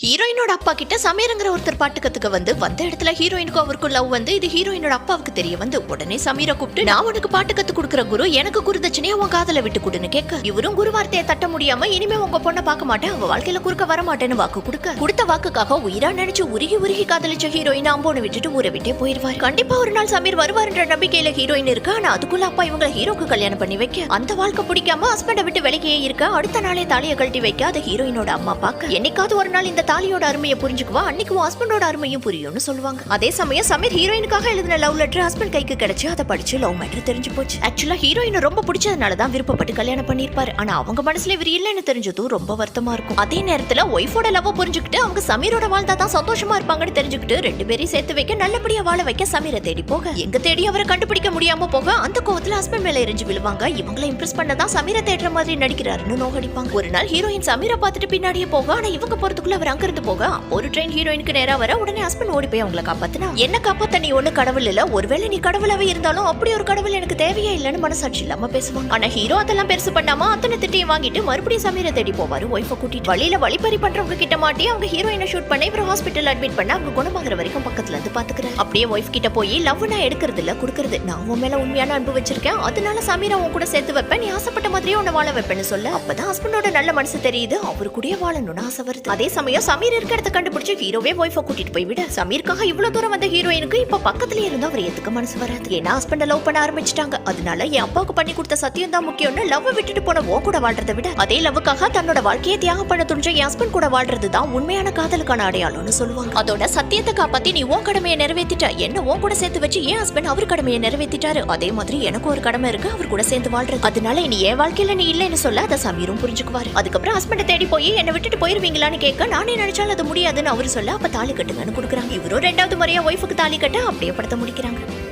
ஹீரோயினோட அப்பா கிட்ட சமீர்ங்கிற ஒருத்தர் பாட்டு கத்துக்க வந்த இடத்துல ஹீரோயினுக்கும் அவருக்கும் லவ் வந்து இது ஹீரோயினோட அப்பாவுக்கு தெரிய வந்து உடனே சமீரை கூப்பிட்டு நான் உனக்கு பாட்டு கத்து கொடுக்குற குரு எனக்கு குருதட்சணையா உன் காதல விட்டு கொடுன்னு கேட்க இவரும் குரு வார்த்தையை தட்ட முடியாம இனிமே உங்க பொண்ணை பார்க்க மாட்டேன் அவ வாழ்க்கையில குறுக்க வர மாட்டேன்னு வாக்கு கொடுத்த வாக்குக்காக உயிரா நினைச்சு உருகி காதலிச்ச ஹீரோயின் அம்போன்னு விட்டுட்டு ஊரை விட்டே போயிருவாரு. கண்டிப்பா ஒரு நாள் சமீர் வருவாருன்ற நம்பிக்கையில ஹீரோயின் இருக்கு. ஆனா அதுக்குள்ள அப்பா இவங்களை ஹீரோக்கு கல்யாணம் பண்ணி வைக்க அந்த வாழ்க்கை பிடிக்காம ஹஸ்பண்டை விட்டு விலகியே இருக்க அடுத்த நாளே தாலியை கழட்டி வைக்க அது ஹீரோயினோட அம்மா பார்க்க என்னைக்காவது ஒரு நாள் இந்த தாலியோட அருமையை புரிஞ்சுக்குவா அன்னைக்கு ஹஸ்பண்டோட அருமையும் புரியும்னு சொல்லுவாங்க. அதே சமயம் சமீர் ஹீரோயினுக்காக எழுதின லவ் லெட்டர் ஹஸ்பண்ட் கைக்கு கிடைச்சு அதை படிச்சு லவ் மேட்டர் தெரிஞ்சு போச்சு. ஆக்சுவலா ஹீரோயின் ரொம்ப பிடிச்சதுனாலதான் விருப்பப்பட்டு கல்யாணம் பண்ணிருப்பாரு. ஆனா அவங்க மனசுல இவர் இல்லைன்னு தெரிஞ்சதும் ரொம்ப வருத்தமா இருக்கும். அதே நேரத்துல ஒய்ஃபோட லவ் புரிஞ்சுக்கிட்டு அவங்க சமீரோட வாழ்ந்தாதான் சந்தோஷமா இருப்பாங்கன்னு தெரிஞ்சுக்கிட்டு ரெண்டு பேரையும் சேர்த்து வைக்க நல்லபடியா வாழ வைக்க சமீரை தேடி போக எங்க தேடி அவரை கண்டுபிடிக்க முடியாம போக அந்த கோவத்துல ஹஸ்பண்ட் மேல எரிஞ்சு விழுவாங்க. இவங்களை இம்ப்ரெஸ் பண்ணதான் சமீரை தேடுற மாதிரி நடிக்கிறாருன்னு நோகடிப்பாங்க. ஒரு நாள் ஹீரோயின் சமீரை பார்த்துட்டு பின்னாடியே போக ஆனா இவங்க போறதுக்குள்ள அவர் அங்கிருந்து போக ஒரு ட்ரெயின் ஹீரோயினுக்கு நேரா வர உடனே ஹஸ்பண்ட் ஓடி போய் அவங்களை காப்பாத்தினா என்ன காப்பாத்த நீ ஒண்ணு கடவுள் இல்ல ஒருவேளை நீ கடவுளாவே இருந்தாலும் அப்படி ஒரு கடவுள் எனக்கு தேவையே இல்லன்னு மனசாட்சி இல்லாம பேசுவாங்க. ஆனா ஹீரோ அதெல்லாம் பெருசு பண்ணாம அத்தனை திட்டையும் வாங்கிட்டு மறுபடியும் சமீரை தேடி போவாரு. ஒய்ஃபை கூட்டிட்டு வழியில வழிப்பறி பண்றவங்க கிட்ட மாட்டி அவங்க ஹீரோயினை ஷூட் பண்ண இவரை ஹாஸ்பிட்டல் அட்மிட் பண்ண அவங்க குணமாகற வரைக்கும் பக்கத்துல இருந்து பாத்துக்கிறேன். அப்படியே ஒய்ஃப் கிட்ட போய் லவ் நான் எடுக்கிறது இல்ல கொடுக்கறது நான் உன் மேல உண்மையான அன்பு வச்சிருக்கேன் அதனால சமீரை உன் கூட சேர்த்து வைப்பேன் நீ ஆசைப்பட்ட மாதிரியே உன்னை வாழ வைப்பேன்னு சொல்ல அப்பதான் ஹஸ்பண்டோட நல்ல மனசு தெரியுது அவரு கூடயே வாழணும்னு ஆசை வருது. அதே சமயம் சமீர் இருக்க இடத்த கண்டுபிடிச்சு ஹீரோவே ஒய்ஃபை கூட்டிட்டு போய் விட சமீருக்காக இவ்வளவு தூரம் வந்த ஹீரோயினுக்கு இப்ப பக்கத்துலயே இருந்தா அவர் ஏத்துக்க மனசு வராது. ஏன்னா ஹஸ்பண்ட லவ் பண்ண ஆரம்பிச்சிட்டாங்க. அதனால என் அப்பாவுக்கு பண்ணி கொடுத்த சத்தியம் தான் முக்கியம்னு லவ் விட்டுட்டு போன உன் கூட வாழ்றதை விட அதே லவ்வுக்காக தன்னோட வாழ்க்கையை தியாகம் பண்ண துணிஞ்ச என் ஹஸ்பண்ட் கூட வாழ்றது தான் உண்மையான காதலுக்கான அடையாளம்னு சொல்லுவாங்க. அதோட சத்தியத்தை காப்பாத்தி நீ உன் கடமையை நிறைவேற்றிட்ட என்ன உன் கூட சேர்த்து வச்சு என் ஹஸ்பண்ட் அவர் கடமையை நிறைவேற்றிட்டாரு அதே மாதிரி எனக்கு ஒரு கடமை இருக்கு அவர் கூட சேர்ந்து வாழ்றது. அதனால இனி என் வாழ்க்கையில நீ இல்லைன்னு சொல்ல அதை சமீரும் புரிஞ்சுக்குவாரு. அதுக்கப்புறம் ஹஸ்பண்ட தேடி போய் என்ன விட்டுட்டு போயிருவீங்களான்னு கேட்க நானே நினைச்சாலும் அது முடியாதுன்னு அவரு சொல்ல அப்ப தாலி கட்டுங்கன்னு கொடுக்குறாங்க. இவரும் ரெண்டாவது முறையா ஒய்ஃபுக்கு தாலி கட்ட அப்படியே படத்தை முடிக்கிறாங்க.